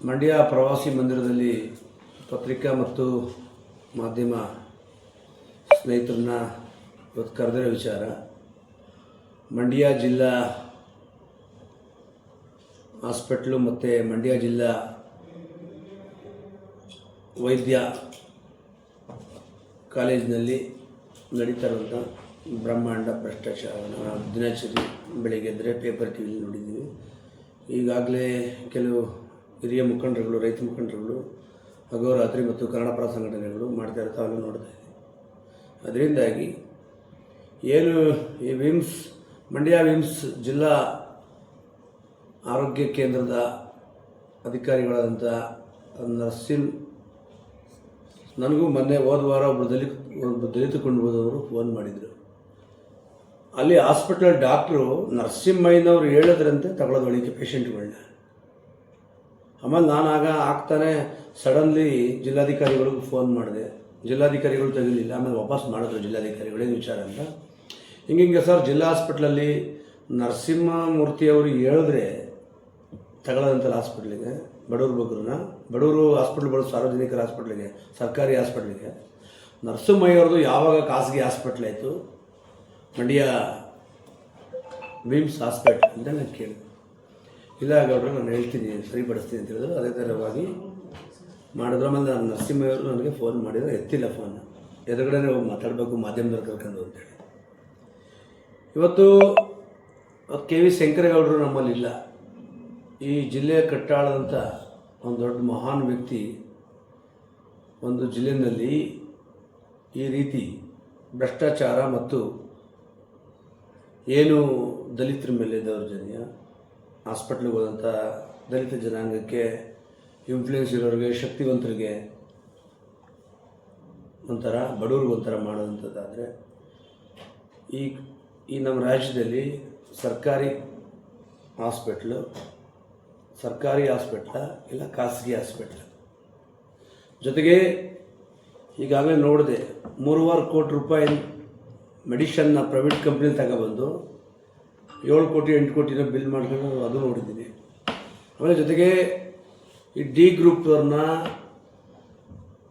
ಮಂಡ್ಯ ಪ್ರವಾಸಿ ಮಂದಿರದಲ್ಲಿ ಪತ್ರಿಕಾ ಮತ್ತು ಮಾಧ್ಯಮ ಸ್ನೇಹಿತರನ್ನ ಇವತ್ತು ಕರೆದಿರೋ ವಿಚಾರ ಮಂಡ್ಯ ಜಿಲ್ಲಾ ಹಾಸ್ಪಿಟ್ಲು ಮತ್ತು ಮಂಡ್ಯ ಜಿಲ್ಲಾ ವೈದ್ಯ ಕಾಲೇಜಿನಲ್ಲಿ ನಡೀತಾ ಇರುವಂಥ ಬ್ರಹ್ಮಾಂಡ ಭ್ರಷ್ಟಾಚಾರ ದಿನಚರಿ ಬೆಳಗ್ಗೆ ಎದ್ದರೆ ಪೇಪರ್ ಟಿ ವಿಲಿ ನೋಡಿದ್ದೀವಿ. ಈಗಾಗಲೇ ಕೆಲವು ಹಿರಿಯ ಮುಖಂಡರುಗಳು, ರೈತ ಮುಖಂಡರುಗಳು, ಅಹೋರಾತ್ರಿ ಮತ್ತು ಕನ್ನಡಪರ ಸಂಘಟನೆಗಳು ಮಾಡ್ತಾ ಇರ್ತಾವಲ್ಲ ನೋಡ್ತಾ ಇದ್ದೀವಿ. ಅದರಿಂದಾಗಿ ಏನು ಈ ಮಂಡ್ಯ ವಿಮ್ಸ್ ಜಿಲ್ಲಾ ಆರೋಗ್ಯ ಕೇಂದ್ರದ ಅಧಿಕಾರಿಗಳಾದಂಥ ನರ್ಸಿಂ ನನಗೂ ಮೊನ್ನೆ ಹೋದ ವಾರ ಒಬ್ಬರು ದಲಿತ ಕೊಂಡುಬೋದವರು ಫೋನ್ ಮಾಡಿದರು. ಅಲ್ಲಿ ಹಾಸ್ಪಿಟಲ್ ಡಾಕ್ಟ್ರು ನರಸಿಂಹಯ್ಯನವ್ರು ಹೇಳಿದ್ರಂತೆ ತಗೊಳ್ಳೋದೊಳಗೆ ಪೇಷಂಟ್ಗಳನ್ನ. ಆಮೇಲೆ ನಾನು ಆಗ್ತಾನೆ ಸಡನ್ಲಿ ಜಿಲ್ಲಾಧಿಕಾರಿಗಳಿಗೂ ಫೋನ್ ಮಾಡಿದೆ. ಜಿಲ್ಲಾಧಿಕಾರಿಗಳು ತೆಗಿಲಿಲ್ಲ. ಆಮೇಲೆ ವಾಪಸ್ ಮಾಡಿದ್ರು ಜಿಲ್ಲಾಧಿಕಾರಿಗಳೇನು ವಿಚಾರ ಅಂತ. ಹಿಂಗೆ ಸರ್, ಜಿಲ್ಲಾ ಹಾಸ್ಪಿಟ್ಲಲ್ಲಿ ನರಸಿಂಹಮೂರ್ತಿಯವರು ಹೇಳಿದ್ರೆ ತಗೊಳ್ಳೋದಂತಲ್ಲ ಹಾಸ್ಪಿಟ್ಲಿಗೆ, ಬಡವರು ಹಾಸ್ಪಿಟ್ಲ್ಗಳು, ಸಾರ್ವಜನಿಕರ ಹಾಸ್ಪಿಟ್ಲಿಗೆ, ಸರ್ಕಾರಿ ಹಾಸ್ಪಿಟ್ಲಿಗೆ. ನರಸಿಂಹಯ್ಯವ್ರದ್ದು ಯಾವಾಗ ಖಾಸಗಿ ಹಾಸ್ಪಿಟ್ಲ್ ಆಯಿತು, ಮಂಡ್ಯ ವಿಮ್ಸ್ ಹಾಸ್ಪಿಟ್ಲ್ ಅಂತ ನಾನು ಕೇಳಿದೆ. ಇಲ್ಲ ಗೌಡ್ರು, ನಾನು ಹೇಳ್ತೀನಿ, ಸರಿಪಡಿಸ್ತೀನಿ ಅಂತ ಹೇಳಿದ್ರು. ಅದೇ ಥರವಾಗಿ ಮಾಡಿದ್ರು. ಆಮೇಲೆ ನಾನು ನರಸಿಂಹಯ್ಯವರು ನನಗೆ ಫೋನ್ ಮಾಡಿದ್ರು, ಎತ್ತಿಲ್ಲ ಫೋನ್. ಎದುರುಗಡೆ ಹೋಗಿ ಮಾತಾಡಬೇಕು ಮಾಧ್ಯಮದವ್ರು ಕರ್ಕೊಂಡು ಅಂತೇಳಿ. ಇವತ್ತು ಕೆ ವಿ ಶಂಕರೇಗೌಡರು ನಮ್ಮಲ್ಲಿಲ್ಲ. ಈ ಜಿಲ್ಲೆಯ ಕಟ್ಟಾಳದಂಥ ಒಂದು ದೊಡ್ಡ ಮಹಾನ್ ವ್ಯಕ್ತಿ ಒಂದು ಜಿಲ್ಲೆಯಲ್ಲಿ ಈ ರೀತಿ ಭ್ರಷ್ಟಾಚಾರ ಮತ್ತು ಏನು ದಲಿತರ ಮೇಲೆ ದೌರ್ಜನ್ಯ, ಹಾಸ್ಪಿಟ್ಲಿಗೆ ಹೋದಂಥ ದಲಿತ ಜನಾಂಗಕ್ಕೆ, ಇನ್ಫ್ಲೂಯೆನ್ಸ್ ಇರೋರಿಗೆ, ಶಕ್ತಿವಂತರಿಗೆ ಒಂಥರ, ಬಡವ್ರಿಗೆ ಒಂಥರ ಮಾಡೋವಂಥದ್ದಾದರೆ ಈ ನಮ್ಮ ರಾಜ್ಯದಲ್ಲಿ ಸರ್ಕಾರಿ ಹಾಸ್ಪಿಟ್ಲ ಇಲ್ಲ ಖಾಸಗಿ ಹಾಸ್ಪಿಟ್ಲ ಜೊತೆಗೆ ಈಗಾಗಲೇ ನೋಡಿದೆ 3.5 ಕೋಟಿ ರೂಪಾಯಿ ಮೆಡಿಷನ್ನ ಪ್ರೈವೇಟ್ ಕಂಪ್ನಿಲಿ ತಗೊಬಂದು 7 ಕೋಟಿ 8 ಕೋಟಿನ ಬಿಲ್ ಮಾಡ್ಕೊಂಡು ಅದು ನೋಡಿದ್ದೀನಿ. ಆಮೇಲೆ ಜೊತೆಗೆ ಈ ಡಿ ಗ್ರೂಪ್ದವ್ರನ್ನ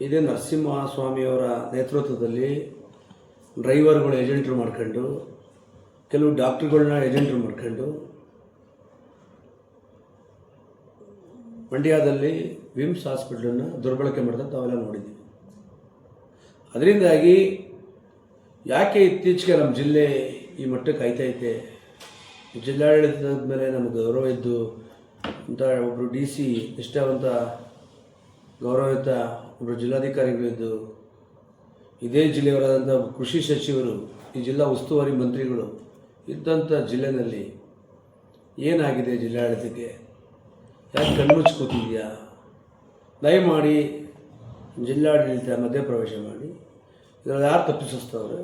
ಇದೇ ನರಸಿಂಹಸ್ವಾಮಿಯವರ ನೇತೃತ್ವದಲ್ಲಿ ಡ್ರೈವರ್ಗಳು ಏಜೆಂಟ್ರು ಮಾಡ್ಕೊಂಡು, ಕೆಲವು ಡಾಕ್ಟ್ರುಗಳನ್ನ ಏಜೆಂಟ್ರು ಮಾಡ್ಕೊಂಡು ಮಂಡ್ಯದಲ್ಲಿ ವಿಮ್ಸ್ ಹಾಸ್ಪಿಟ್ಲನ್ನು ದುರ್ಬಳಕೆ ಮಾಡಿದಂತ ತಾವೆಲ್ಲ ನೋಡಿದ್ದೀವಿ. ಅದರಿಂದಾಗಿ ಯಾಕೆ ಇತ್ತೀಚೆಗೆ ನಮ್ಮ ಜಿಲ್ಲೆ ಈ ಮಟ್ಟಕ್ಕೆ ಆಯ್ತೈತೆ, ಜಿಲ್ಲಾಡಳಿತದ ಮೇಲೆ ನಮಗೆ ಗೌರವ ಇದ್ದು ಅಂತ ಒಬ್ಬರು DC ನಿಷ್ಠಾವಂತ ಗೌರವಯುತ ಒಬ್ಬರು ಜಿಲ್ಲಾಧಿಕಾರಿಗಳಿದ್ದು, ಇದೇ ಜಿಲ್ಲೆಯವರಾದಂಥ ಕೃಷಿ ಸಚಿವರು, ಈ ಜಿಲ್ಲಾ ಉಸ್ತುವಾರಿ ಮಂತ್ರಿಗಳು ಇದ್ದಂಥ ಜಿಲ್ಲೆಯಲ್ಲಿ ಏನಾಗಿದೆ ಜಿಲ್ಲಾಡಳಿತಕ್ಕೆ? ಯಾಕೆ ಕಣ್ಮುಚ್ಚಿ ಕೂತಿದೆಯಾ? ದಯಮಾಡಿ ಜಿಲ್ಲಾಡಳಿತ ಮಧ್ಯಪ್ರವೇಶ ಮಾಡಿ ಇದರಲ್ಲಿ ಯಾರು ತಪ್ಪಿಸ್ತವ್ರೆ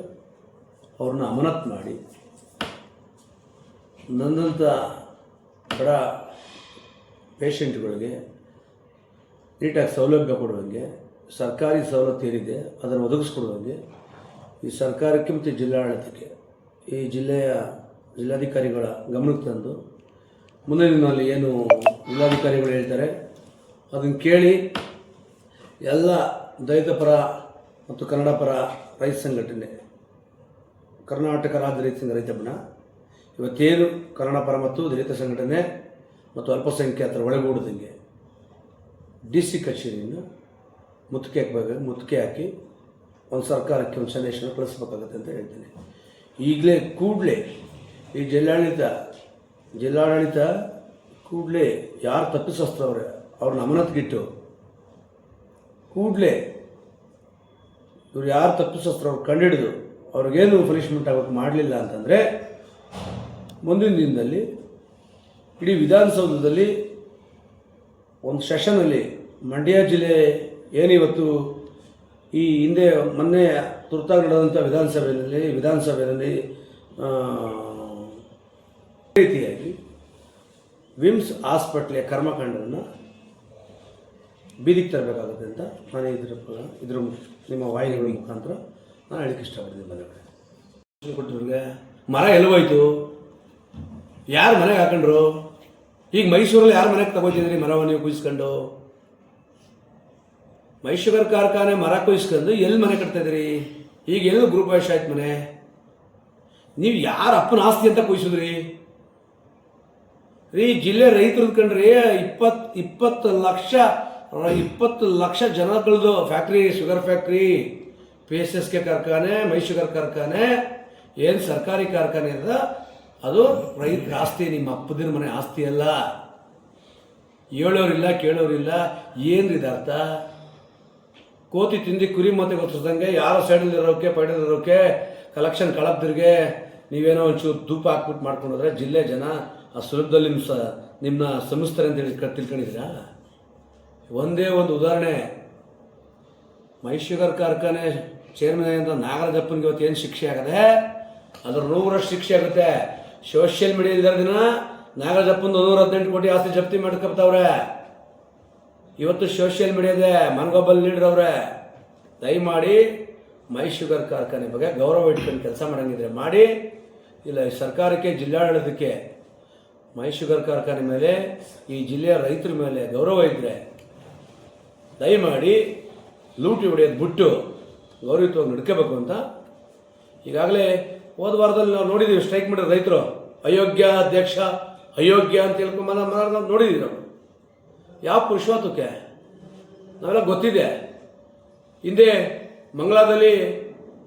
ಅವ್ರನ್ನ ಅಮಾನತ್ ಮಾಡಿ, ನನ್ನಂಥ ಬಡ ಪೇಷಂಟ್ಗಳಿಗೆ ನೀಟಾಗಿ ಸೌಲಭ್ಯ ಕೊಡುವಂಗೆ, ಸರ್ಕಾರಿ ಸವಲತ್ತು ಏನಿದೆ ಅದನ್ನು ಒದಗಿಸ್ಕೊಡುವಂಗೆ ಈ ಸರ್ಕಾರಕ್ಕೆ ಮತ್ತು ಜಿಲ್ಲಾಡಳಿತಕ್ಕೆ, ಈ ಜಿಲ್ಲಾಧಿಕಾರಿಗಳ ಗಮನಕ್ಕೆ ತಂದು ಮುಂದಿನ ದಿನದಲ್ಲಿ ಏನು ಜಿಲ್ಲಾಧಿಕಾರಿಗಳು ಹೇಳ್ತಾರೆ ಅದನ್ನು ಕೇಳಿ ಎಲ್ಲ ದಲಿತ ಪರ ಮತ್ತು ಕನ್ನಡ ಪರ ರೈತ ಸಂಘಟನೆ, ಕರ್ನಾಟಕ ರಾಜ್ಯ ರೈತ ಬಣ ಇವತ್ತೇನು ಕನ್ನಡ ಪರ ಮತ್ತು ದಲಿತ ಸಂಘಟನೆ ಮತ್ತು ಅಲ್ಪಸಂಖ್ಯಾತರ ಒಳಗೂಡದಂಗೆ DC ಕಚೇರಿಯನ್ನು ಮುತ್ತಿಗೆ ಹಾಕಿ ಒಂದು ಸರ್ಕಾರಕ್ಕೆ ಒಂದು ಸಂದೇಶವನ್ನು ಕಳಿಸ್ಬೇಕಾಗತ್ತೆ ಅಂತ ಹೇಳ್ತೀನಿ. ಈಗಲೇ ಕೂಡಲೇ ಈ ಜಿಲ್ಲಾಡಳಿತ ಕೂಡಲೇ ಯಾರು ತಪ್ಪಿಸೋಸ್ತವ್ರೆ ಅವ್ರನ್ನ ಅಮಾನತ್ಗಿಟ್ಟು ಕೂಡಲೇ ಇವ್ರು ಯಾರು ತಪ್ಪಿಸೋಸ್ತ್ರ ಅವ್ರು ಕಂಡುಹಿಡಿದು ಅವ್ರಿಗೇನು ಪನಿಷ್ಮೆಂಟ್ ಆಗೋಕ್ಕೆ ಮಾಡಲಿಲ್ಲ ಅಂತಂದರೆ ಮುಂದಿನ ದಿನದಲ್ಲಿ ಇಡೀ ವಿಧಾನಸೌಧದಲ್ಲಿ ಒಂದು ಸೆಷನಲ್ಲಿ ಮಂಡ್ಯ ಜಿಲ್ಲೆ ಏನಿವತ್ತು ಈ ಹಿಂದೆ ಮೊನ್ನೆ ತುರ್ತಾಗಿ ನಡೆದಂಥ ವಿಧಾನಸಭೆಯಲ್ಲಿ ರೀತಿಯಾಗಿ ವಿಮ್ಸ್ ಹಾಸ್ಪಿಟ್ಲಿನ ಕರ್ಮಕಾಂಡವನ್ನು ಬೀದಿಗೆ ತರಬೇಕಾಗುತ್ತೆ ಅಂತ ನಾನು ಇದ್ರ ನಿಮ್ಮ ವಾಹಿನಿಗಳ ಮುಖಾಂತರ ನಾನು ಹೇಳಕ್ಕೆ ಇಷ್ಟಪಡ್ತೀನಿ. ಬಂದವರೆ ಕೊಟ್ಟವ್ರಿಗೆ ಮರ ಎಲ್ಲೋಯ್ತು, ಯಾರು ಮನೆಗೆ ಹಾಕೊಂಡ್ರು, ಈಗ ಮೈಸೂರಲ್ಲಿ ಯಾರ ಮನೆಗೆ ತಗೋತಿದ್ರಿ ಮರವನ್ನು ನೀವು ಕುಯ್ಸ್ಕೊಂಡು? ಮೈಸೂಗರ್ ಕಾರ್ಖಾನೆ ಮರ ಕುಯ್ಸ್ಕೊಂಡು ಎಲ್ಲಿ ಮನೆ ಕಟ್ತಾ ಇದ್ರಿ? ಈಗ ಎಲ್ಲಿ ಗೃಹಪ್ರವೇಶ ಆಯ್ತು ಮನೆ? ನೀವು ಯಾರ ಅಪ್ಪನ ಆಸ್ತಿ ಅಂತ ಕುಯ್ಸಿದ್ರಿ ರೀ? ಜಿಲ್ಲೆ ರೈತರು ಕಂಡ್ರಿ 20 ಲಕ್ಷ ಜನಗಳದು ಫ್ಯಾಕ್ಟ್ರಿ, ಶುಗರ್ ಫ್ಯಾಕ್ಟ್ರಿ, PSSK ಕಾರ್ಖಾನೆ, ಮೈಸೂಗರ್ ಕಾರ್ಖಾನೆ, ಏನು ಸರ್ಕಾರಿ ಕಾರ್ಖಾನೆ ಅದ ಅದು ರೈತರ ಆಸ್ತಿ, ನಿಮ್ಮ ಅಪ್ಪದಿನ ಮನೆ ಆಸ್ತಿ ಅಲ್ಲ. ಹೇಳೋರಿಲ್ಲ ಕೇಳೋರಿಲ್ಲ. ಏನ್ರಿದ ಅರ್ಥ? ಕೋತಿ ತಿಂದು ಕುರಿ ಮತ್ತೆ ಗೊತ್ತಿಸ್ದಂಗೆ ಯಾರೋ ಸೈಡಲ್ಲಿರೋಕೆ ಪೈಡಲ್ಲಿರೋಕೆ ಕಲೆಕ್ಷನ್ ಕಳಬ್ದಿರ್ಗೆ ನೀವೇನೋ ಒಂಚೂರು ಧೂಪ ಹಾಕ್ಬಿಟ್ಟು ಮಾಡ್ಕೊಂಡೋದ್ರೆ ಜಿಲ್ಲೆ ಜನ ಆ ಸುಲಭದಲ್ಲಿ ನಿಮ್ಮನ್ನ ಸಂಸ್ಥೆ ಅಂತೇಳಿ ತಿಳ್ಕೊಂಡಿದ್ದೀರಾ? ಒಂದೇ ಒಂದು ಉದಾಹರಣೆ, ಮೈಸೂಗರ್ ಕಾರ್ಖಾನೆ ಚೇರ್ಮನ್ ಅಂತ ನಾಗರಾಜಪ್ಪನಿಗೆ ಇವತ್ತು ಏನು ಶಿಕ್ಷೆ ಆಗದೆ ಅದ್ರ 100ರಷ್ಟು ಶಿಕ್ಷೆ ಆಗುತ್ತೆ. ಸೋಷಿಯಲ್ ಮೀಡಿಯಾ ಇದ್ದಾರೆ ದಿನ ನಾಗರಾಜಪ್ಪಂದು 118 ಕೋಟಿ ಆಸ್ತಿ ಜಪ್ತಿ ಮಾಡ್ಕೊಳ್ತಾವ್ರೆ. ಇವತ್ತು ಸೋಷಿಯಲ್ ಮೀಡಿಯಾದೆ ಮನಗೊಬ್ಬಲ್ ಲೀಡರ್ ಅವ್ರೆ. ದಯಮಾಡಿ ಮೈಸೂಗರ್ ಕಾರ್ಖಾನೆ ಬಗ್ಗೆ ಗೌರವ ಇಟ್ಕೊಂಡು ಕೆಲಸ ಮಾಡಂಗಿದ್ರೆ ಮಾಡಿ, ಇಲ್ಲ ಸರ್ಕಾರಕ್ಕೆ ಜಿಲ್ಲಾಡಳಿತಕ್ಕೆ ಮೈಸೂಗರ್ ಕಾರ್ಖಾನೆ ಮೇಲೆ ಈ ಜಿಲ್ಲೆಯ ರೈತರ ಮೇಲೆ ಗೌರವ ಇದ್ದರೆ ದಯಮಾಡಿ ಲೂಟಿ ಹೊಡೆಯೋದು ಬಿಟ್ಟು ಗೌರವಯುತವಾಗಿ ನಡ್ಕೋಬೇಕು ಅಂತ. ಈಗಾಗಲೇ ಹೋದ ವಾರದಲ್ಲಿ ನಾವು ನೋಡಿದ್ದೀವಿ, ಸ್ಟ್ರೈಕ್ ಮಾಡಿದ ರೈತರು ಅಯೋಗ್ಯ ಅಧ್ಯಕ್ಷ ಅಯೋಗ್ಯ ಅಂತ ಹೇಳ್ಕೊಂಡು ನೋಡಿದ್ದೀವಿ ನಾವು. ಯಾವ ಪುರುಷತ್ವಕ್ಕೆ ನಾವೆಲ್ಲ ಗೊತ್ತಿದೆ. ಹಿಂದೆ ಮಂಗಳಾದಲ್ಲಿ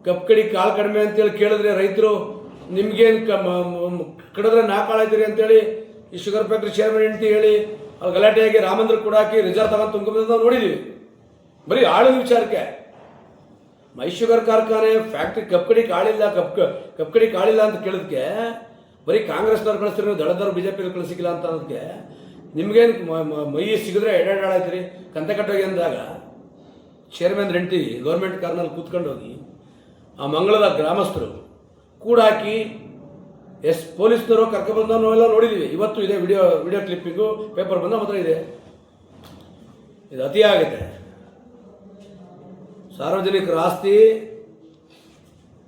ಕಪ್ ಕಡಿ ಕಾಳು ಕಡಿಮೆ ಅಂತೇಳಿ ಕೇಳಿದ್ರೆ ರೈತರು ನಿಮ್ಗೇನು ಕಡಿದ್ರೆ ನಾಕಾಳಾಯ್ತೀರಿ ಅಂತೇಳಿ ಈ ಶುಗರ್ ಫ್ಯಾಕ್ಟ್ರಿ ಚೇರ್ಮನ್ ಹೆಂಡತಿ ಹೇಳಿ ಅಲ್ಲಿ ಗಲಾಟೆಯಾಗಿ ರಾಮಂದ್ರ ಕೂಡ ಹಾಕಿ ರಿಸರ್ವ್ ತಗೊಂಡು ತುಂಬಿದ ನಾವು ನೋಡಿದ್ದೀವಿ. ಬರೀ ಆಳಿದ ವಿಚಾರಕ್ಕೆ ಮೈಸೂಗರ್ ಕಾರ್ಖಾನೆ ಫ್ಯಾಕ್ಟ್ರಿ ಕಪ್ಪಕಡಿ ಕಾಳಿಲ್ಲ ಅಂತ ಕೇಳೋದಕ್ಕೆ ಬರೀ ಕಾಂಗ್ರೆಸ್ನವ್ರು ಕಳಿಸ್ತೀರಿ, ದಳದವ್ರು BJP ಕಳಿಸಿಲ್ಲ ಅಂತ ಅನ್ನೋದಕ್ಕೆ ನಿಮ್ಗೇನು ಮೈ ಸಿಗಿದ್ರೆ ಎಡಾಡಾಯ್ತೀರಿ ಕಂತೆ ಕಟ್ಟೋಗಿ ಅಂದಾಗ ಚೇರ್ಮನ್ ಹೆಂಡತಿ ಗೌರ್ಮೆಂಟ್ ಕಾರ್ನಲ್ಲಿ ಕೂತ್ಕೊಂಡು ಹೋಗಿ ಆ ಮಂಗಳದ ಗ್ರಾಮಸ್ಥರು ಕೂಡ ಹಾಕಿ ಪೊಲೀಸ್ನವರು ಕರ್ಕೊಬಂದ ನಾವೆಲ್ಲ ನೋಡಿದ್ದೀವಿ. ಇವತ್ತು ಇದೆ ವಿಡಿಯೋ ಕ್ಲಿಪ್ಪಿಂಗು, ಪೇಪರ್ ಬಂದ ಮಾತ್ರ ಇದೆ. ಇದು ಅತಿ ಆಗುತ್ತೆ. ಸಾರ್ವಜನಿಕರ ಆಸ್ತಿ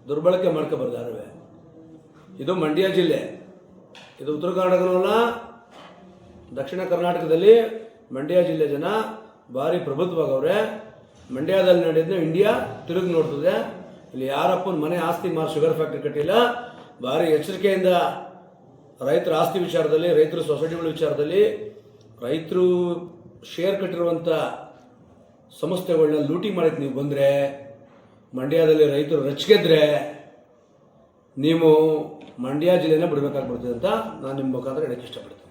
ದುರ್ಬಳಕೆ ಮಾಡ್ಕೊಬಾರ್ದಾರವೆ. ಇದು ಮಂಡ್ಯ ಜಿಲ್ಲೆ, ಇದು ಉತ್ತರ ಕರ್ನಾಟಕವಲ್ಲ, ದಕ್ಷಿಣ ಕರ್ನಾಟಕದಲ್ಲಿ ಮಂಡ್ಯ ಜಿಲ್ಲೆ ಜನ ಭಾರಿ ಪ್ರಬುದ್ಧವಾಗವ್ರೆ. ಮಂಡ್ಯದಲ್ಲಿ ನಡೆಯೋದನ್ನ ಇಂಡಿಯಾ ತಿರುಗಿ ನೋಡ್ತದೆ. ಇಲ್ಲಿ ಯಾರಪ್ಪನ ಮನೆ ಆಸ್ತಿ ಮಾರು ಶುಗರ್ ಫ್ಯಾಕ್ಟ್ರಿ ಕಟ್ಟಿಲ್ಲ. ಭಾರಿ ಎಚ್ಚರಿಕೆಯಿಂದ ರೈತರ ಆಸ್ತಿ ವಿಚಾರದಲ್ಲಿ, ರೈತರ ಸೊಸೈಟಿಗಳ ವಿಚಾರದಲ್ಲಿ, ರೈತರು ಶೇರ್ ಕಟ್ಟಿರುವಂಥ ಸಂಸ್ಥೆಗಳನ್ನ ಲೂಟಿ ಮಾಡಕ್ಕೆ ನೀವು ಬಂದರೆ, ಮಂಡ್ಯದಲ್ಲಿ ರೈತರು ರಚ್ಗೆದ್ರೆ ನೀವು ಮಂಡ್ಯ ಜಿಲ್ಲೆನ ಬಿಡಬೇಕಾಗ್ಬಿಡ್ತದೆ ಅಂತ ನಾನು ನಿಮ್ಮ ಮುಖಾಂತರ ಹೇಳಕ್ಕೆ ಇಷ್ಟಪಡ್ತೀನಿ.